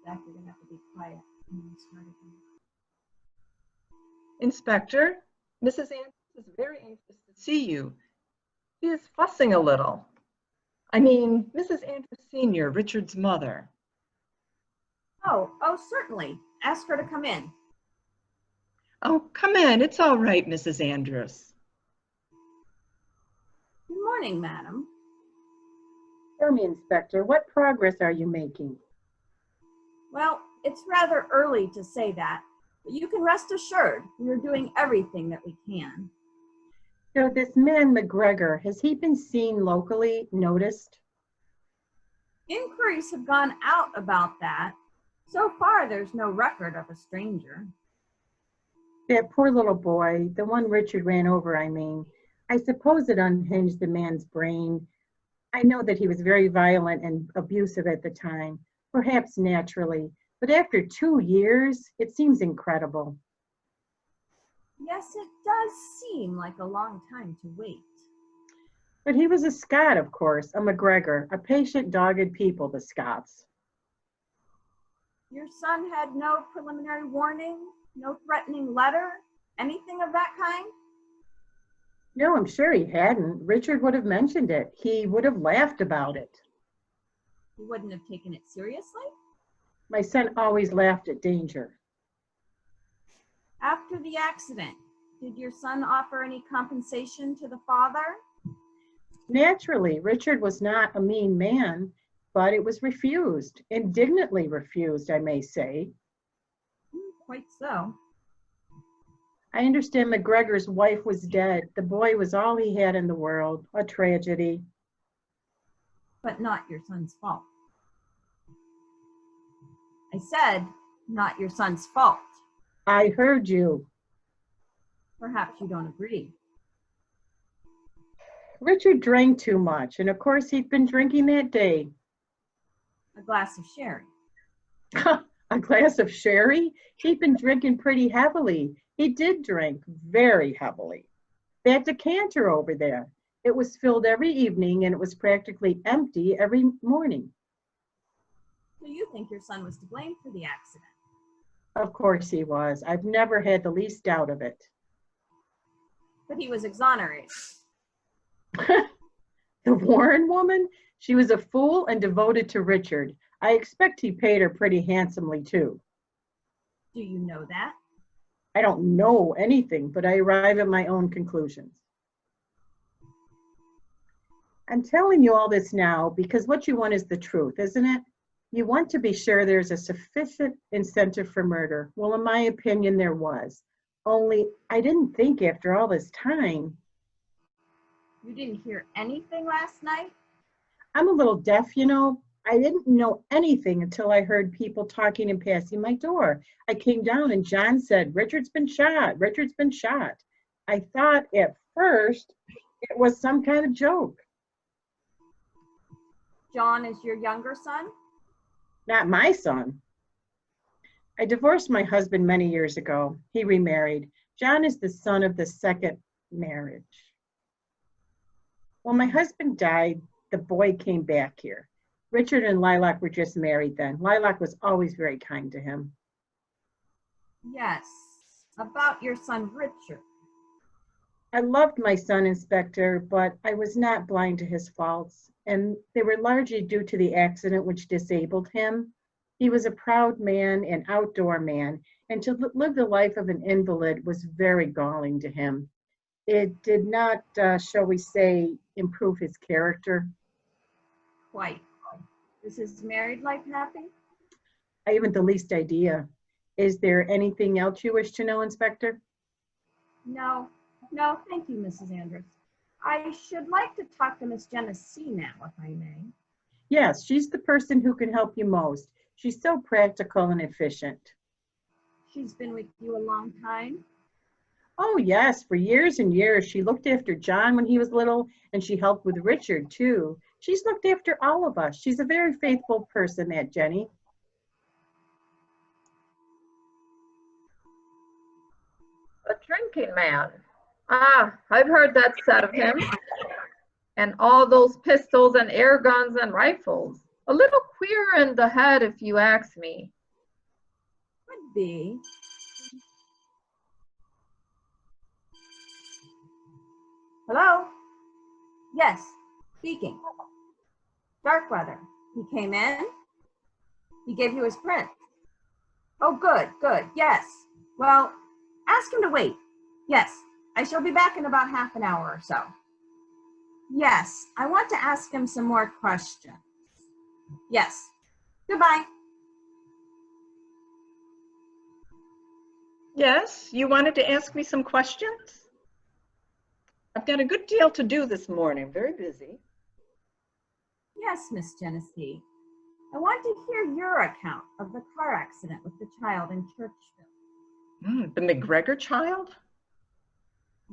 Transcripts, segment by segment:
Zach, you're gonna have to be quiet and then start again. Inspector, Mrs. Andrews is very anxious to see you. She is fussing a little. I mean, Mrs. Andrews Sr., Richard's mother. Oh, certainly. Ask her to come in. Oh, come in. It's all right, Mrs. Andrews. Good morning, madam. Tell me, Inspector, what progress are you making? Well, it's rather early to say that, but you can rest assured we're doing everything that we can. So this man McGregor, has he been seen locally, noticed? Inquiries have gone out about that. So far, there's no record of a stranger. That poor little boy, the one Richard ran over, I mean. I suppose it unhinged the man's brain. I know that he was very violent and abusive at the time, perhaps naturally, but after 2 years, it seems incredible. Yes, it does seem like a long time to wait. But he was a Scot, of course, a McGregor, a patient, dogged people, the Scots. Your son had no preliminary warning, no threatening letter, anything of that kind? No, I'm sure he hadn't. Richard would have mentioned it. He would have laughed about it. He wouldn't have taken it seriously? My son always laughed at danger. After the accident, did your son offer any compensation to the father? Naturally, Richard was not a mean man, but it was refused, indignantly refused, I may say. Quite so. I understand McGregor's wife was dead. The boy was all he had in the world, a tragedy. But not your son's fault. I said, not your son's fault. I heard you. Perhaps you don't agree. Richard drank too much, and of course he'd been drinking that day. A glass of sherry. A glass of sherry? He'd been drinking pretty heavily. He did drink very heavily. That decanter over there, it was filled every evening and it was practically empty every morning. So you think your son was to blame for the accident? Of course he was. I've never had the least doubt of it. But he was exonerated. The Warren woman? She was a fool and devoted to Richard. I expect he paid her pretty handsomely too. Do you know that? I don't know anything, but I arrive at my own conclusions. I'm telling you all this now because what you want is the truth, isn't it? You want to be sure there's a sufficient incentive for murder. Well, in my opinion, there was. Only I didn't think after all this time. You didn't hear anything last night? I'm a little deaf, you know. I didn't know anything until I heard people talking and passing my door. I came down and John said, "Richard's been shot. Richard's been shot." I thought at first it was some kind of joke. John is your younger son? Not my son. I divorced my husband many years ago. He remarried. John is the son of the second marriage. When my husband died, the boy came back here. Richard and Lilac were just married then. Lilac was always very kind to him. Yes, about your son Richard. I loved my son, Inspector, but I was not blind to his faults, and they were largely due to the accident which disabled him. He was a proud man, an outdoor man, and to live the life of an invalid was very galling to him. It did not, shall we say, improve his character. Quite. Is his married life happy? I haven't the least idea. Is there anything else you wish to know, Inspector? No, thank you, Mrs. Andrews. I should like to talk to Miss Jenna C. now, if I may. Yes, she's the person who can help you most. She's so practical and efficient. She's been with you a long time? Oh, yes, for years and years. She looked after John when he was little, and she helped with Richard, too. She's looked after all of us. She's a very faithful person, that Jenny. A drinking man. Ah, I've heard that said of him. And all those pistols and air guns and rifles. A little queer in the head, if you ask me. be. Hello? Yes, speaking. Starkweather. He came in? He gave you his print? Oh, good, good, yes. Well, ask him to wait. Yes, I shall be back in about half an hour or so. Yes, I want to ask him some more questions. Yes, goodbye. Yes, you wanted to ask me some questions? I've got a good deal to do this morning, very busy. Yes, Miss Genesee. I want to hear your account of the car accident with the child in Churchville. The McGregor child?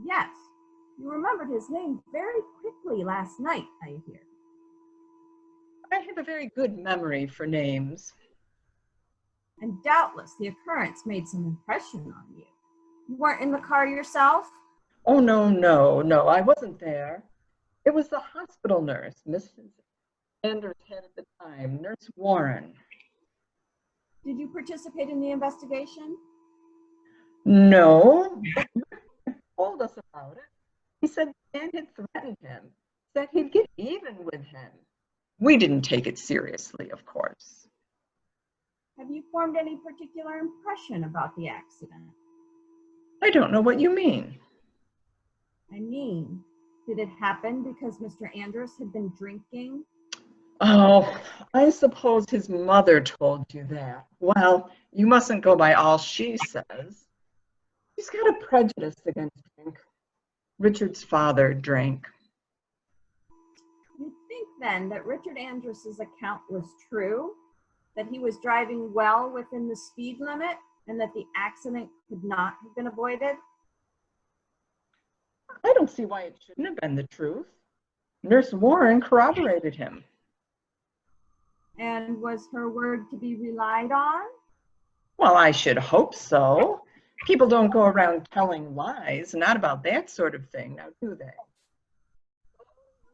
Yes, you remembered his name very quickly last night, I hear. I have a very good memory for names. And doubtless the occurrence made some impression on you. You weren't in the car yourself? Oh, no, I wasn't there. It was the hospital nurse, Mrs. Anders had at the time, Nurse Warren. Did you participate in the investigation? No, but Rick told us about it. He said the man had threatened him, said he'd get even with him. We didn't take it seriously, of course. Have you formed any particular impression about the accident? I don't know what you mean. I mean, did it happen because Mr. Andrews had been drinking? Oh, I suppose his mother told you that. Well, you mustn't go by all she says. She's got a prejudice against drink. Richard's father drank. You think then that Richard Andrus's account was true? That he was driving well within the speed limit and that the accident could not have been avoided? I don't see why it shouldn't have been the truth. Nurse Warren corroborated him. And was her word to be relied on? Well, I should hope so. People don't go around telling lies, not about that sort of thing, now do they?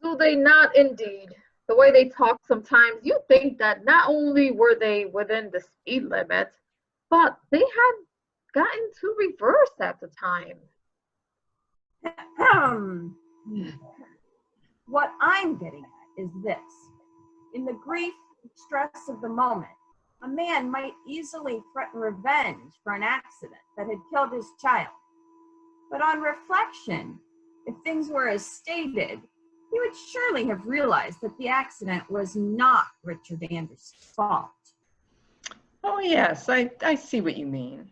Do they not indeed? The way they talk sometimes, you think that not only were they within the speed limit, but they had gotten to reverse at the time. What I'm getting at is this. In the grief and stress of the moment, a man might easily threaten revenge for an accident that had killed his child. But on reflection, if things were as stated, he would surely have realized that the accident was not Richard Andrews' fault. Oh, yes, I see what you mean.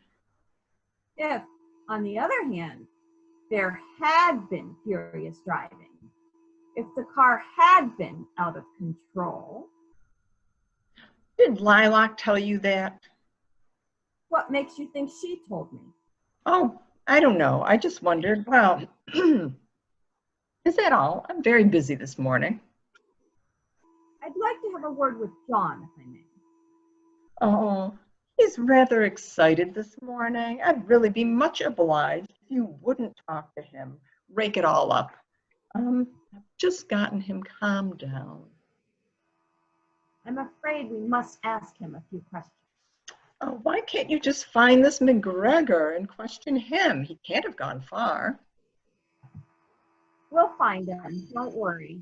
If, on the other hand, there had been furious driving, if the car had been out of control. Did Lilac tell you that? What makes you think she told me? Oh, I don't know. I just wondered. Well, is that all? I'm very busy this morning. I'd like to have a word with John, if I may. Oh, he's rather excited this morning. I'd really be much obliged if you wouldn't talk to him. Rake it all up. I've just gotten him calmed down. I'm afraid we must ask him a few questions. Oh, why can't you just find this McGregor and question him? He can't have gone far. We'll find him, don't worry.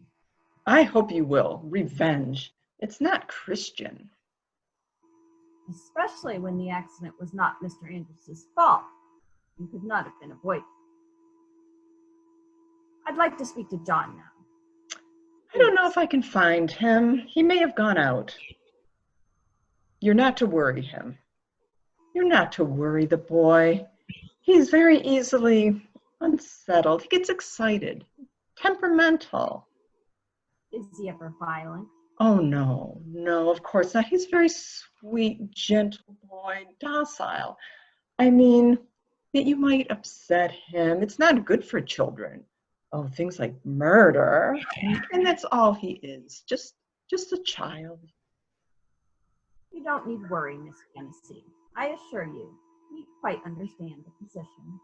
I hope you will. Revenge. It's not Christian. Especially when the accident was not Mr. Andrews' fault and could not have been avoided. I'd like to speak to John now. I don't know if I can find him. He may have gone out. You're not to worry him. You're not to worry the boy. He's very easily unsettled. He gets excited, temperamental. Is he ever violent? Oh, no, of course not. He's a very sweet, gentle boy, docile. I mean, that you might upset him. It's not good for children. Oh, things like murder. And that's all he is, just a child. You don't need worry, Miss Genesee. I assure you, we quite understand the position.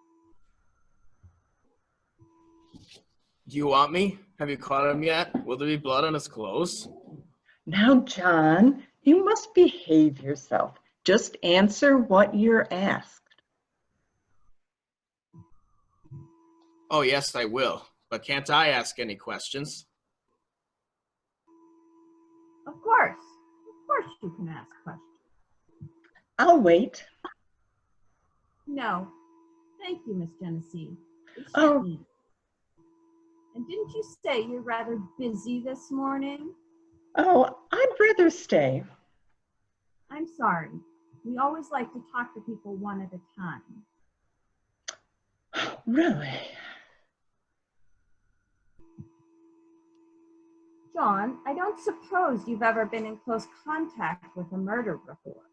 Do you want me? Have you caught him yet? Will there be blood on his clothes? Now, John, you must behave yourself. Just answer what you're asked. Oh, yes, I will. But can't I ask any questions? Of course. Of course you can ask questions. I'll wait. No. Thank you, Miss Genesee. We Oh. shan't eat. And didn't you say you're rather busy this morning? Oh, I'd rather stay. I'm sorry. We always like to talk to people one at a time. Really? John, I don't suppose you've ever been in close contact with a murder before.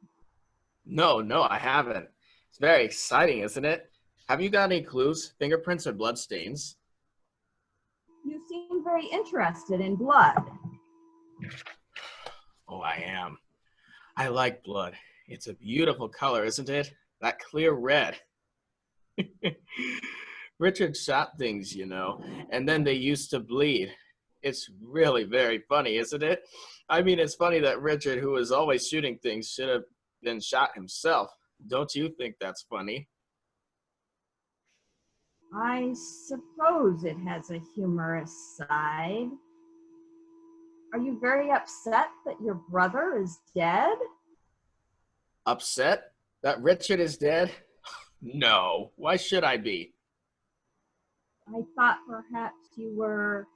No, I haven't. It's very exciting, isn't it? Have you got any clues, fingerprints or bloodstains? You seem very interested in blood. Oh, I am. I like blood. It's a beautiful color, isn't it? That clear red. Richard shot things, you know, and then they used to bleed. It's really very funny, isn't it? I mean, it's funny that Richard, who was always shooting things, should have been shot himself. Don't you think that's funny? I suppose it has a humorous side. Are you very upset that your brother is dead? Upset that Richard is dead? No, why should I be? I thought perhaps you were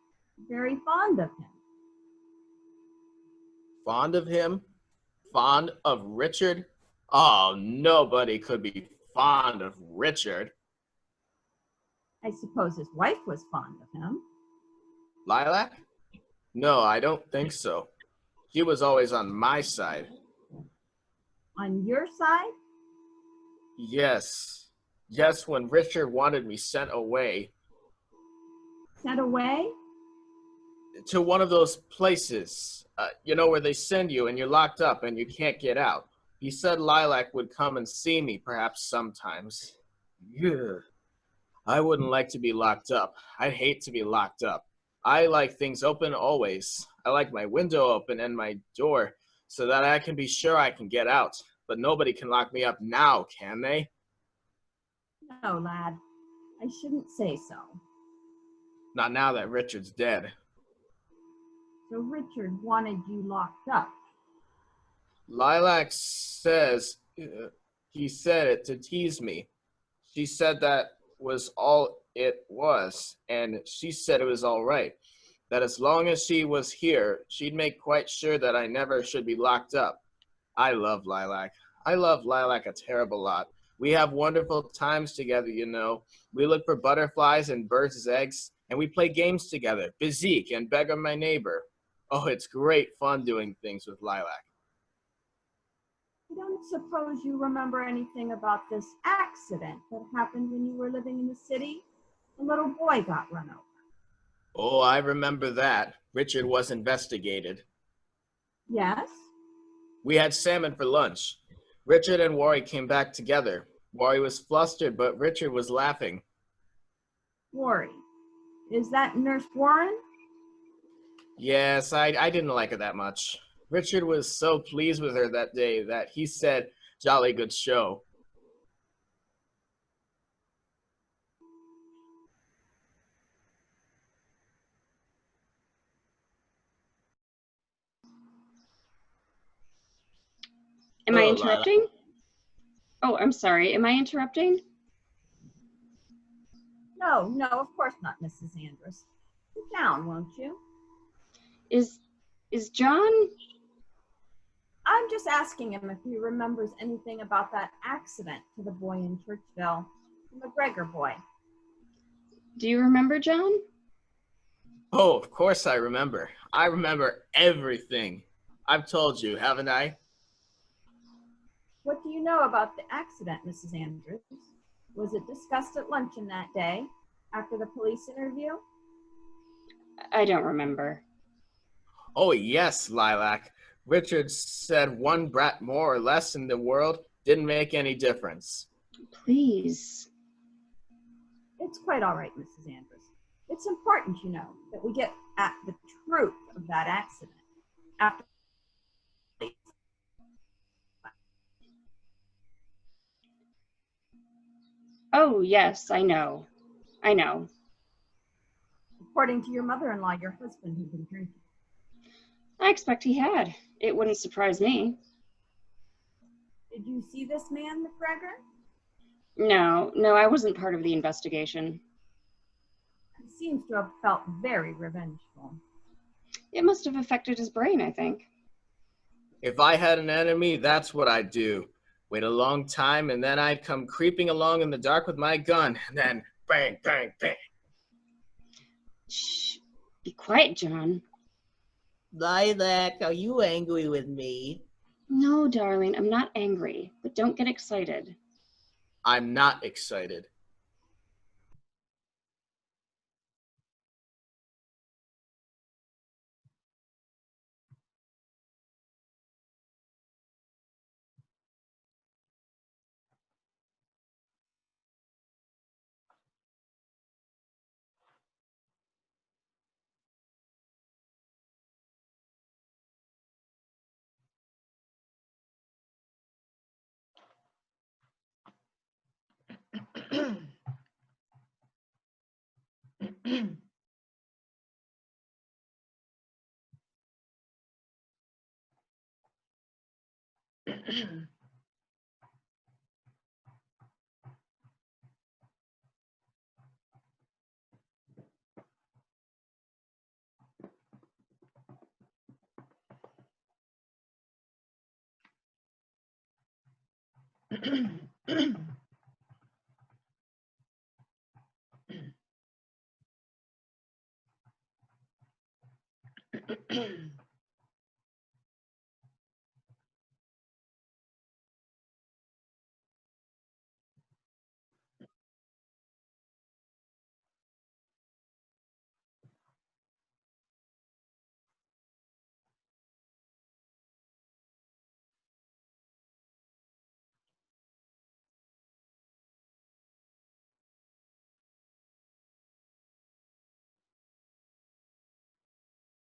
very fond of him. Fond of him? Fond of Richard? Oh, nobody could be fond of Richard. I suppose his wife was fond of him. Lilac? No, I don't think so. She was always on my side. On your side? Yes. Yes, when Richard wanted me sent away Sent away? to one of those places, you know, where they send you and you're locked up and you can't get out. He said Lilac would come and see me perhaps sometimes. Yeah. I wouldn't like to be locked up. I'd hate to be locked up. I like things open always. I like my window open and my door so that I can be sure I can get out. But nobody can lock me up now, can they? No, lad. I shouldn't say so. Not now that Richard's dead. So Richard wanted you locked up. Lilac says he said it to tease me. She said that was all it was, and she said it was all right. That as long as she was here, she'd make quite sure that I never should be locked up. I love Lilac. I love Lilac a terrible lot. We have wonderful times together, you know. We look for butterflies and birds' eggs, and we play games together, Bezique and Beggar My Neighbor. Oh, it's great fun doing things with Lilac. I don't suppose you remember anything about this accident that happened when you were living in the city? A little boy got run over. Oh, I remember that. Richard was investigated. Yes? We had salmon for lunch. Richard and Worry came back together. Worry was flustered, but Richard was laughing. Worry. Is that Nurse Warren? Yes, I didn't like her that much. Richard was so pleased with her that day that he said, "Jolly good show." Am I Hello, interrupting? Oh, I'm sorry. Am I interrupting? No, of course not, Mrs. Andrus. Sit down, won't you? Is John? I'm just asking him if he remembers anything about that accident to the boy in Churchville, the McGregor boy. Do you remember John? Oh, of course I remember. I remember everything. I've told you, haven't I? What do you know about the accident, Mrs. Andrews? Was it discussed at luncheon that day after the police interview? I don't remember. Oh, yes, Lilac. Richard said one brat more or less in the world didn't make any difference. Please. It's quite all right, Mrs. Andrews. It's important, you know, that we get at the truth of that accident. After Oh, yes, I know. I know. According to your mother-in-law, your husband had been drinking. I expect he had. It wouldn't surprise me. Did you see this man, McGregor? No, I wasn't part of the investigation. He seems to have felt very revengeful. It must have affected his brain, I think. If I had an enemy, that's what I'd do. Wait a long time, and then I'd come creeping along in the dark with my gun, and then bang, bang, bang. Shh. Be quiet, John. Lilac, are you angry with me? No, darling, I'm not angry, but don't get excited. I'm not excited.